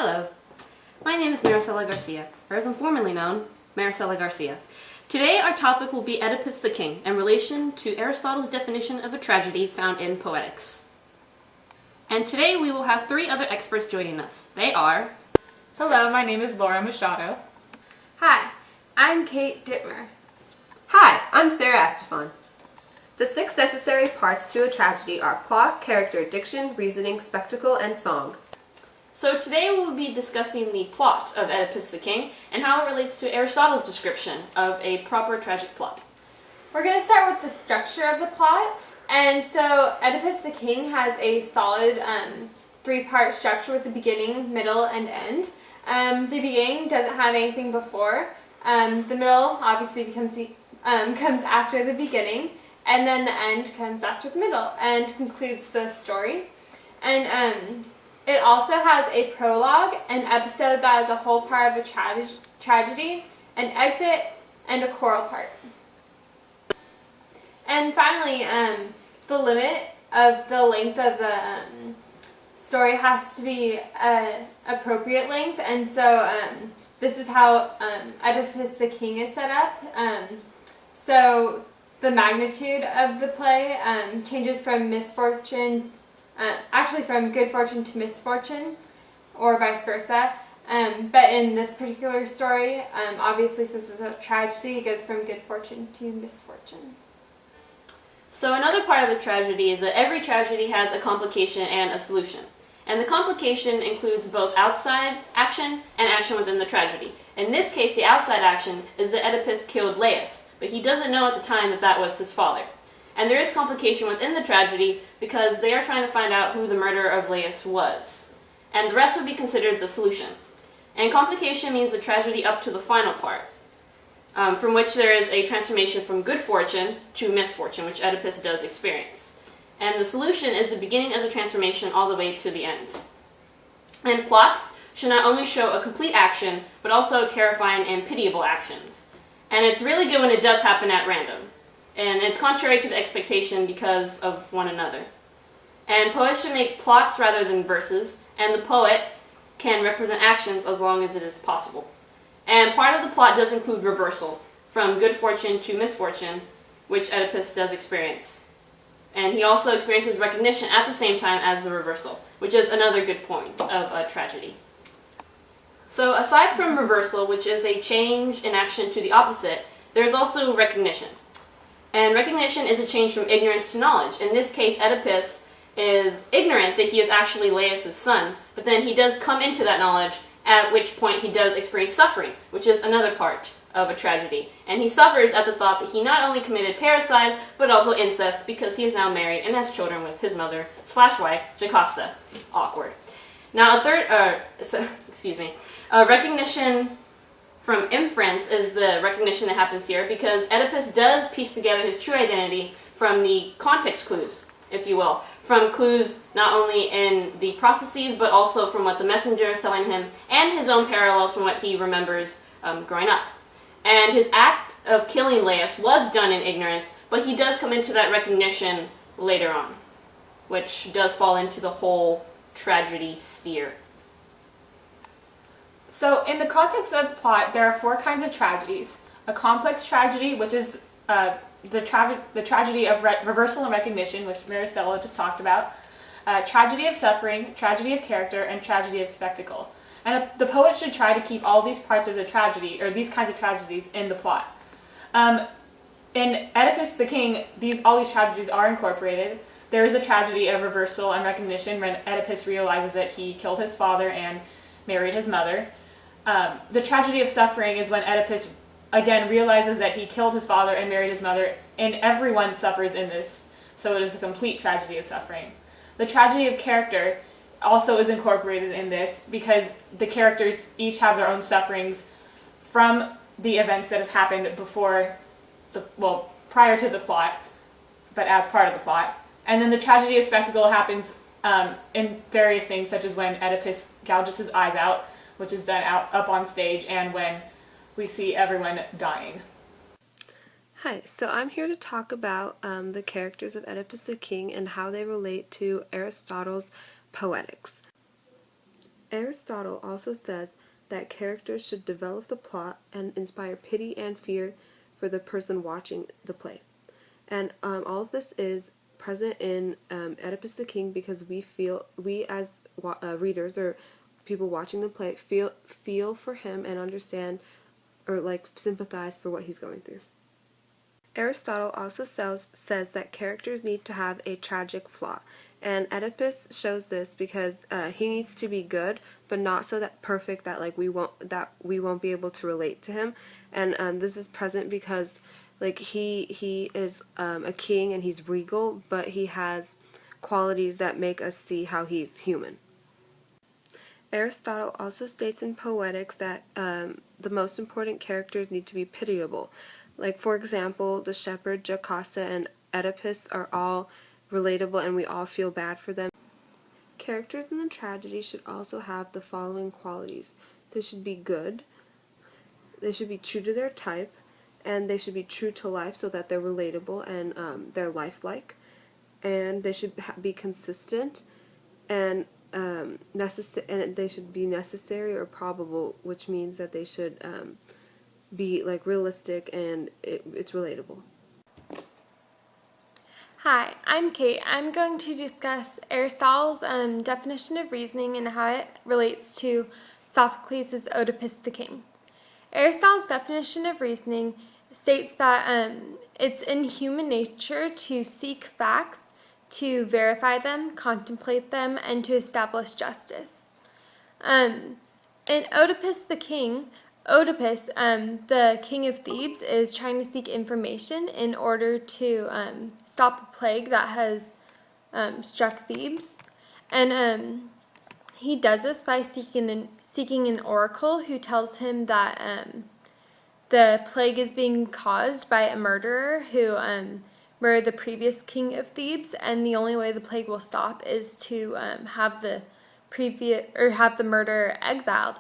Hello, my name is Maricela Garcia, or as I'm formerly known, Maricela Garcia. Today our topic will be Oedipus the King in relation to Aristotle's definition of a tragedy found in Poetics. And today we will have three other experts joining us. They are... Hello, my name is Laura Machado. Hi, I'm Kate Dittmer. Hi, I'm Sarah Estefan. The six necessary parts to a tragedy are plot, character, diction, reasoning, spectacle, and song. So today we will be discussing the plot of Oedipus the King and how it relates to Aristotle's description of a proper tragic plot. We're going to start with the structure of the plot. And so Oedipus the King has a solid three-part structure with the beginning, middle, and end. The beginning doesn't have anything before. The middle obviously comes after the beginning, and then the end comes after the middle and concludes the story. And it also has a prologue, an episode that is a whole part of a tragedy, an exit, and a choral part. And finally, the limit of the length of the story has to be an appropriate length, and so this is how Oedipus the King is set up. So the magnitude of the play changes from from good fortune to misfortune, or vice versa. But in this particular story, obviously since it's a tragedy, it goes from good fortune to misfortune. So another part of a tragedy is that every tragedy has a complication and a solution. And the complication includes both outside action and action within the tragedy. In this case, the outside action is that Oedipus killed Laius, but he doesn't know at the time that that was his father. And there is complication within the tragedy because they are trying to find out who the murderer of Laius was. And the rest would be considered the solution. And complication means the tragedy up to the final part, from which there is a transformation from good fortune to misfortune, which Oedipus does experience. And the solution is the beginning of the transformation all the way to the end. And plots should not only show a complete action, but also terrifying and pitiable actions. And it's really good when it does happen at random. And it's contrary to the expectation because of one another. And poets should make plots rather than verses, and the poet can represent actions as long as it is possible. And part of the plot does include reversal, from good fortune to misfortune, which Oedipus does experience. And he also experiences recognition at the same time as the reversal, which is another good point of a tragedy. So aside from reversal, which is a change in action to the opposite, there's also recognition. And recognition is a change from ignorance to knowledge. In this case, Oedipus is ignorant that he is actually Laius' son, but then he does come into that knowledge, at which point he does experience suffering, which is another part of a tragedy. And he suffers at the thought that he not only committed parricide, but also incest, because he is now married and has children with his mother/wife, Jocasta. Awkward. Now, recognition from inference is the recognition that happens here, because Oedipus does piece together his true identity from the context clues, if you will. From clues not only in the prophecies, but also from what the messenger is telling him, and his own parallels from what he remembers growing up. And his act of killing Laius was done in ignorance, but he does come into that recognition later on, which does fall into the whole tragedy sphere. So in the context of plot, there are four kinds of tragedies. A complex tragedy, which is the tragedy of reversal and recognition, which Maricela just talked about. Tragedy of suffering, tragedy of character, and tragedy of spectacle. And the poet should try to keep all these parts of the tragedy, or these kinds of tragedies, in the plot. In Oedipus the King, all these tragedies are incorporated. There is a tragedy of reversal and recognition when Oedipus realizes that he killed his father and married his mother. The tragedy of suffering is when Oedipus again realizes that he killed his father and married his mother, and everyone suffers in this, so it is a complete tragedy of suffering. The tragedy of character also is incorporated in this because the characters each have their own sufferings from the events that have happened prior to the plot, but as part of the plot. And then the tragedy of spectacle happens in various things, such as when Oedipus gouges his eyes out, which is done up on stage, and when we see everyone dying. Hi, so I'm here to talk about the characters of Oedipus the King and how they relate to Aristotle's Poetics. Aristotle also says that characters should develop the plot and inspire pity and fear for the person watching the play. And all of this is present in Oedipus the King because we as readers or people watching the play feel for him and understand or like sympathize for what he's going through. Aristotle also says that characters need to have a tragic flaw, and Oedipus shows this because he needs to be good, but not so that perfect that like we won't be able to relate to him. And this is present because like he is a king and he's regal, but he has qualities that make us see how he's human. Aristotle also states in Poetics that the most important characters need to be pitiable. Like, for example, the shepherd, Jocasta, and Oedipus are all relatable and we all feel bad for them. Characters in the tragedy should also have the following qualities. They should be good, they should be true to their type, and they should be true to life so that they're relatable and they're lifelike. And they should be consistent and and they should be necessary or probable, which means that they should be like realistic and it's relatable. Hi, I'm Kate. I'm going to discuss Aristotle's definition of reasoning and how it relates to Sophocles' Oedipus the King. Aristotle's definition of reasoning states that it's in human nature to seek facts, to verify them, contemplate them, and to establish justice. In Oedipus the King, Oedipus, the king of Thebes, is trying to seek information in order to stop a plague that has struck Thebes. And he does this by seeking an oracle who tells him that the plague is being caused by a murderer who murdered the previous king of Thebes, and the only way the plague will stop is to have the murderer exiled.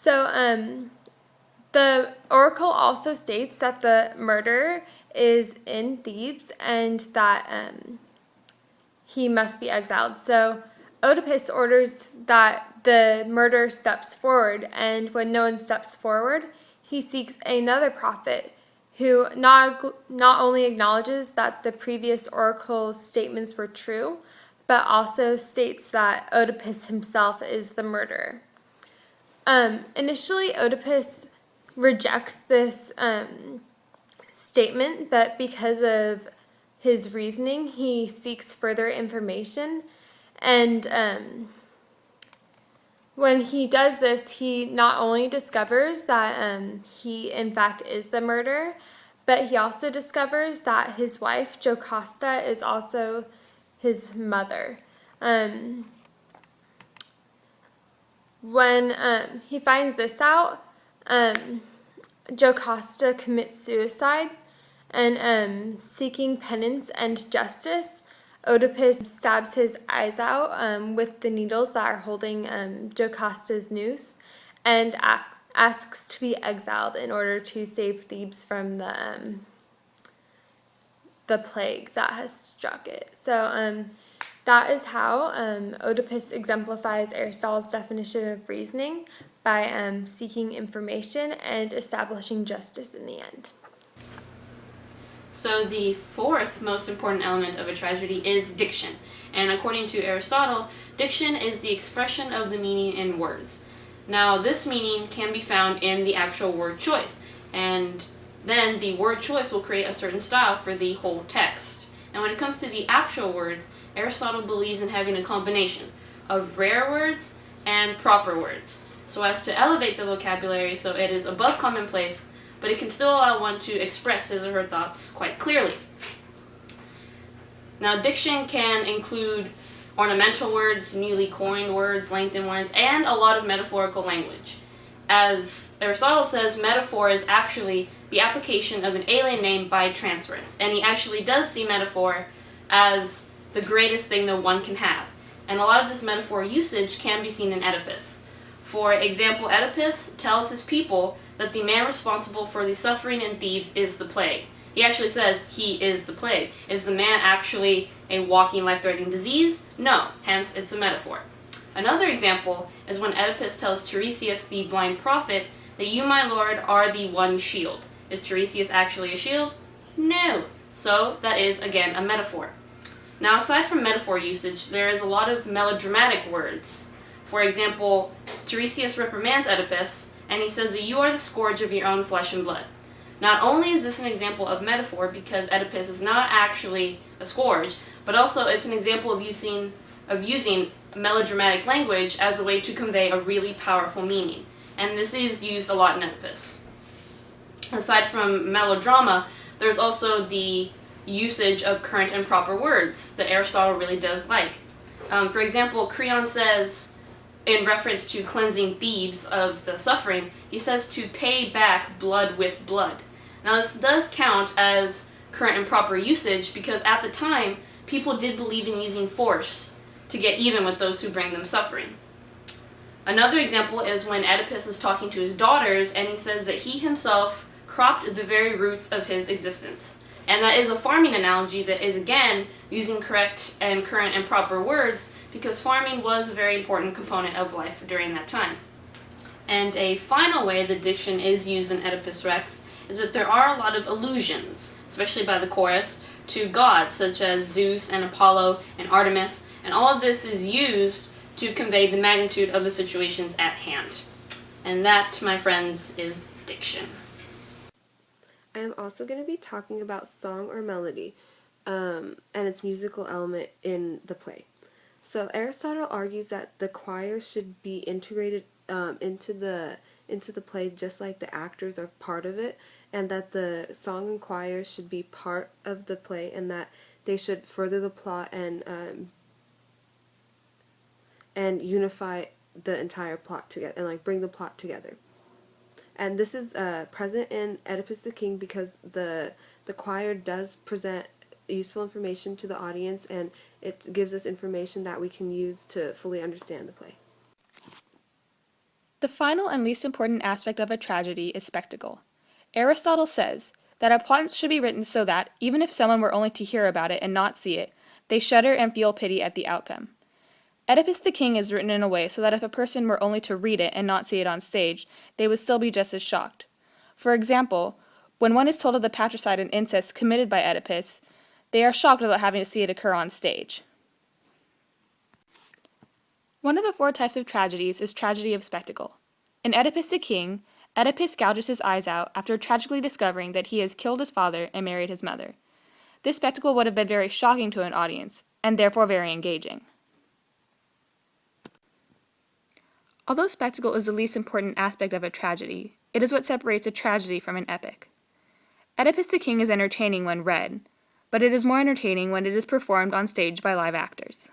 So the oracle also states that the murderer is in Thebes and that he must be exiled. So Oedipus orders that the murderer steps forward, and when no one steps forward, he seeks another prophet who not only acknowledges that the previous oracle's statements were true, but also states that Oedipus himself is the murderer. Initially, Oedipus rejects this statement, but because of his reasoning, he seeks further information. And when he does this, he not only discovers that he, in fact, is the murderer, but he also discovers that his wife, Jocasta, is also his mother. When he finds this out, Jocasta commits suicide, and seeking penance and justice, Oedipus stabs his eyes out with the needles that are holding Jocasta's noose, and asks to be exiled in order to save Thebes from the plague that has struck it. So that is how Oedipus exemplifies Aristotle's definition of reasoning by seeking information and establishing justice in the end. So the fourth most important element of a tragedy is diction. And according to Aristotle, diction is the expression of the meaning in words. Now, this meaning can be found in the actual word choice, and then the word choice will create a certain style for the whole text. Now, when it comes to the actual words, Aristotle believes in having a combination of rare words and proper words, so as to elevate the vocabulary so it is above commonplace, but it can still allow one to express his or her thoughts quite clearly. Now, diction can include ornamental words, newly coined words, lengthened words, and a lot of metaphorical language. As Aristotle says, metaphor is actually the application of an alien name by transference, and he actually does see metaphor as the greatest thing that one can have. And a lot of this metaphor usage can be seen in Oedipus. For example, Oedipus tells his people that the man responsible for the suffering in Thebes is the plague. He actually says he is the plague. Is the man actually a walking, life-threatening disease? No, hence it's a metaphor. Another example is when Oedipus tells Tiresias the blind prophet that you, my lord, are the one shield. Is Tiresias actually a shield? No. So that is, again, a metaphor. Now, aside from metaphor usage, there is a lot of melodramatic words. For example, Tiresias reprimands Oedipus, and he says that you are the scourge of your own flesh and blood. Not only is this an example of metaphor because Oedipus is not actually a scourge, but also it's an example of using melodramatic language as a way to convey a really powerful meaning. And this is used a lot in Oedipus. Aside from melodrama, there's also the usage of current and proper words that Aristotle really does like. For example, Creon says, in reference to cleansing Thebes of the suffering, he says to pay back blood with blood. Now this does count as current and proper usage because at the time, people did believe in using force to get even with those who bring them suffering. Another example is when Oedipus is talking to his daughters and he says that he himself cropped the very roots of his existence. And that is a farming analogy that is, again, using correct and current and proper words because farming was a very important component of life during that time. And a final way that diction is used in Oedipus Rex is that there are a lot of allusions, especially by the chorus, to gods such as Zeus and Apollo and Artemis, and all of this is used to convey the magnitude of the situations at hand. And that, my friends, is diction. I am also going to be talking about song or melody and its musical element in the play. So Aristotle argues that the choir should be integrated into the play just like the actors are part of it, and that the song and choir should be part of the play and that they should further the plot and unify the entire plot together and bring the plot together. And this is present in Oedipus the King because the choir does present useful information to the audience, and it gives us information that we can use to fully understand the play. The final and least important aspect of a tragedy is spectacle. Aristotle says that a plot should be written so that, even if someone were only to hear about it and not see it, they shudder and feel pity at the outcome. Oedipus the King is written in a way so that if a person were only to read it and not see it on stage, they would still be just as shocked. For example, when one is told of the patricide and incest committed by Oedipus, they are shocked without having to see it occur on stage. One of the 4 types of tragedies is tragedy of spectacle. In Oedipus the King, Oedipus gouges his eyes out after tragically discovering that he has killed his father and married his mother. This spectacle would have been very shocking to an audience, and therefore very engaging. Although spectacle is the least important aspect of a tragedy, it is what separates a tragedy from an epic. Oedipus the King is entertaining when read, but it is more entertaining when it is performed on stage by live actors.